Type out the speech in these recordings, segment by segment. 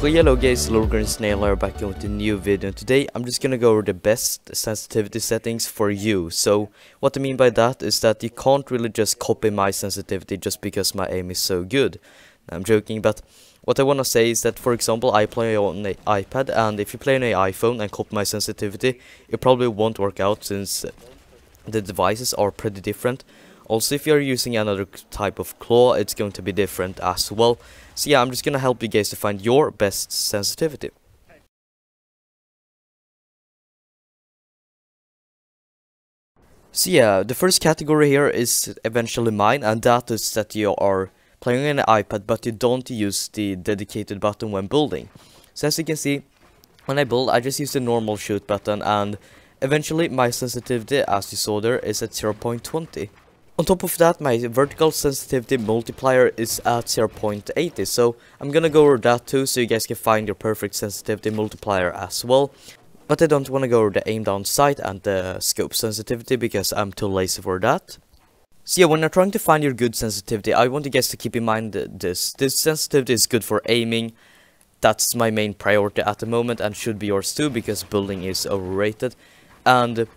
So hello guys, Lillgryn here back with a new video. Today I'm just gonna go over the best sensitivity settings for you. So what I mean by that is that you can't really just copy my sensitivity just because my aim is so good. I'm joking, but what I wanna say is that, for example, I play on an iPad, and if you play on an iPhone and copy my sensitivity, it probably won't work out since the devices are pretty different. Also, if you're using another type of claw, it's going to be different as well. So yeah, I'm just gonna help you guys to find your best sensitivity. So yeah, the first category here is eventually mine, and that is that you are playing on an iPad but you don't use the dedicated button when building. So as you can see, when I build, I just use the normal shoot button, and eventually my sensitivity, as you saw there, is at 0.20. On top of that, my vertical sensitivity multiplier is at 0.80, so I'm gonna go over that too, so you guys can find your perfect sensitivity multiplier as well. But I don't want to go over the aim down sight and the scope sensitivity because I'm too lazy for that. So yeah, when you're trying to find your good sensitivity, I want you guys to keep in mind this sensitivity is good for aiming. That's my main priority at the moment, and should be yours too, because building is overrated. And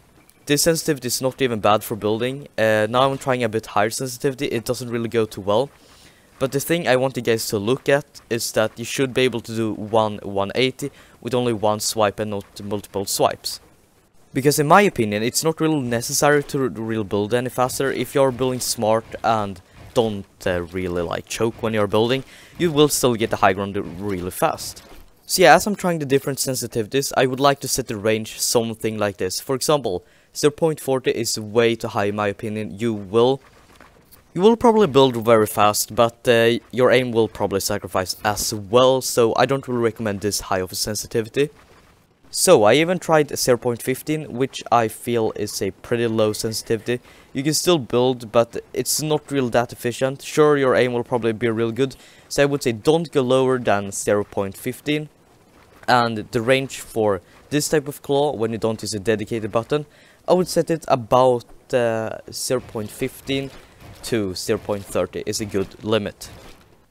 this sensitivity is not even bad for building. Now I'm trying a bit higher sensitivity, it doesn't really go too well. But the thing I want you guys to look at is that you should be able to do 180 with only one swipe and not multiple swipes. Because in my opinion, it's not really necessary to really build any faster. If you're building smart and don't really like choke when you're building, you will still get the high ground really fast. So yeah, as I'm trying the different sensitivities, I would like to set the range something like this. For example, 0.40 is way too high in my opinion. You will probably build very fast, but your aim will probably sacrifice as well, so I don't really recommend this high of a sensitivity. So I even tried 0.15, which I feel is a pretty low sensitivity. You can still build, but it's not really that efficient. Sure, your aim will probably be real good, so I would say don't go lower than 0.15. And the range for this type of claw, when you don't use a dedicated button, I would set it about 0.15 to 0.30 is a good limit.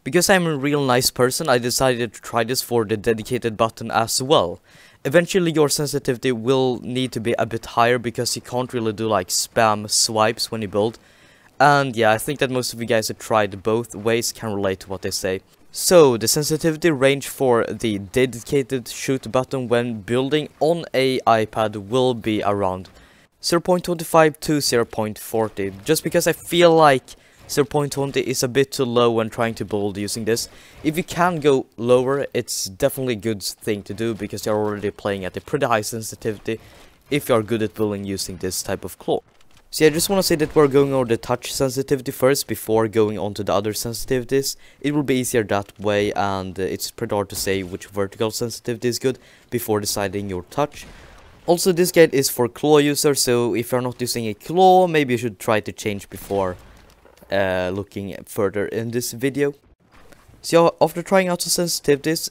Because I'm a real nice person, I decided to try this for the dedicated button as well. Eventually your sensitivity will need to be a bit higher because you can't really do like spam swipes when you build. And yeah, I think that most of you guys have tried both ways can relate to what they say. So the sensitivity range for the dedicated shoot button when building on a iPad will be around 0.25 to 0.40, just because I feel like 0.20 is a bit too low when trying to build using this. If you can go lower, it's definitely a good thing to do because you're already playing at a pretty high sensitivity if you're good at building using this type of claw. So yeah, I just want to say that we're going over the touch sensitivity first before going on to the other sensitivities. It will be easier that way, and it's pretty hard to say which vertical sensitivity is good before deciding your touch. Also, this guide is for claw users, so if you're not using a claw, maybe you should try to change before looking further in this video. So after trying out some sensitivities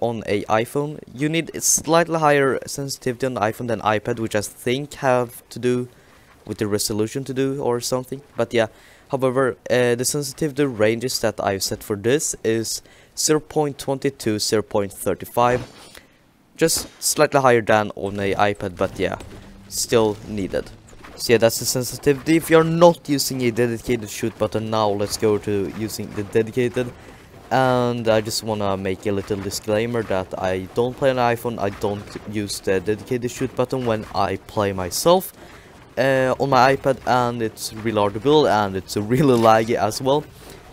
on a iPhone, you need a slightly higher sensitivity on the iPhone than iPad, which I think have to do with the resolution to do or something. But yeah, however, the sensitivity ranges that I've set for this is 0.20 to 0.35. Just slightly higher than on a iPad, but yeah, still needed. So yeah, that's the sensitivity if you're not using a dedicated shoot button. Now let's go to using the dedicated. And I just wanna make a little disclaimer that I don't play on iPhone. I don't use the dedicated shoot button when I play myself on my iPad, and it's really hard to build and it's really laggy as well.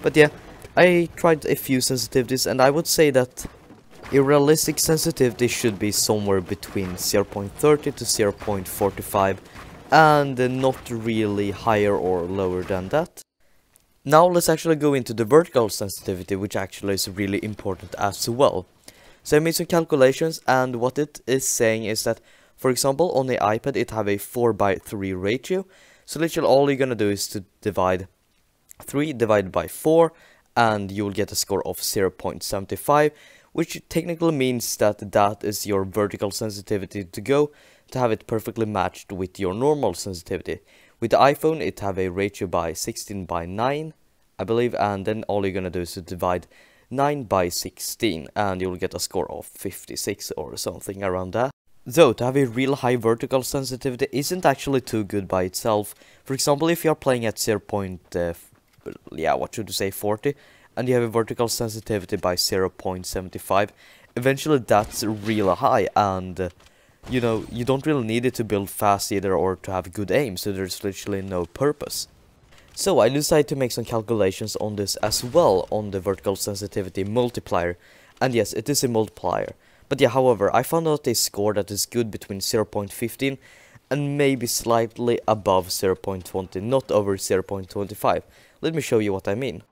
But yeah, I tried a few sensitivities, and I would say that a realistic sensitivity should be somewhere between 0.30 to 0.45, and not really higher or lower than that. Now let's actually go into the vertical sensitivity, which actually is really important as well. So I made some calculations, and what it is saying is that, for example, on the iPad it have a 4:3 ratio. So literally all you're gonna do is to divide 3 divided by 4, and you will get a score of 0.75. Which technically means that that is your vertical sensitivity to go to have it perfectly matched with your normal sensitivity. With the iPhone, it have a ratio by 16:9, I believe, and then all you're gonna do is to divide 9 by 16, and you'll get a score of 56 or something around that. Though, to have a real high vertical sensitivity isn't actually too good by itself. For example, if you're playing at 40, and you have a vertical sensitivity by 0.75, eventually that's real high, and you know, you don't really need it to build fast either or to have good aim, so there's literally no purpose. So I decided to make some calculations on this as well, on the vertical sensitivity multiplier, and yes, it is a multiplier. But yeah, however, I found out a score that is good between 0.15 and maybe slightly above 0.20, not over 0.25. Let me show you what I mean.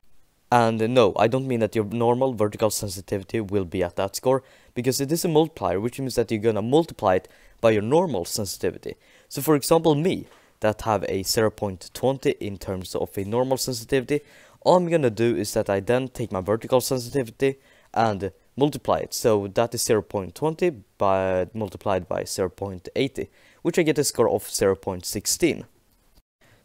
And no, I don't mean that your normal vertical sensitivity will be at that score, because it is a multiplier, which means that you're gonna multiply it by your normal sensitivity. So for example, me, that have a 0.20 in terms of a normal sensitivity, all I'm gonna do is that I then take my vertical sensitivity and multiply it. So that is 0.20 multiplied by 0.80, which I get a score of 0.16.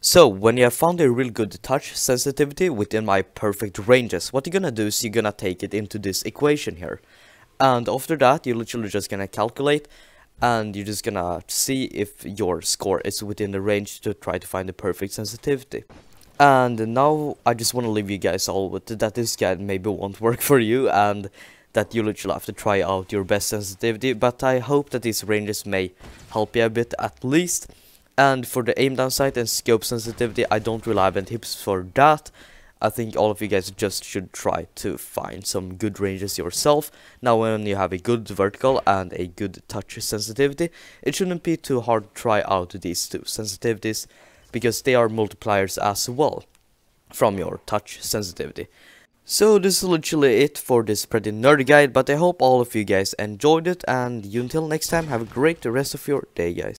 So, when you have found a real good touch sensitivity within my perfect ranges, what you're gonna do is you're gonna take it into this equation here. And after that, you're literally just gonna calculate, and you're just gonna see if your score is within the range to try to find the perfect sensitivity. And now, I just wanna leave you guys all with that this guide maybe won't work for you, and that you literally have to try out your best sensitivity, but I hope that these ranges may help you a bit at least. And for the aim down sight and scope sensitivity, I don't really have any tips for that. I think all of you guys just should try to find some good ranges yourself. Now when you have a good vertical and a good touch sensitivity, it shouldn't be too hard to try out these two sensitivities, because they are multipliers as well from your touch sensitivity. So this is literally it for this pretty nerdy guide, but I hope all of you guys enjoyed it, and until next time, have a great rest of your day, guys.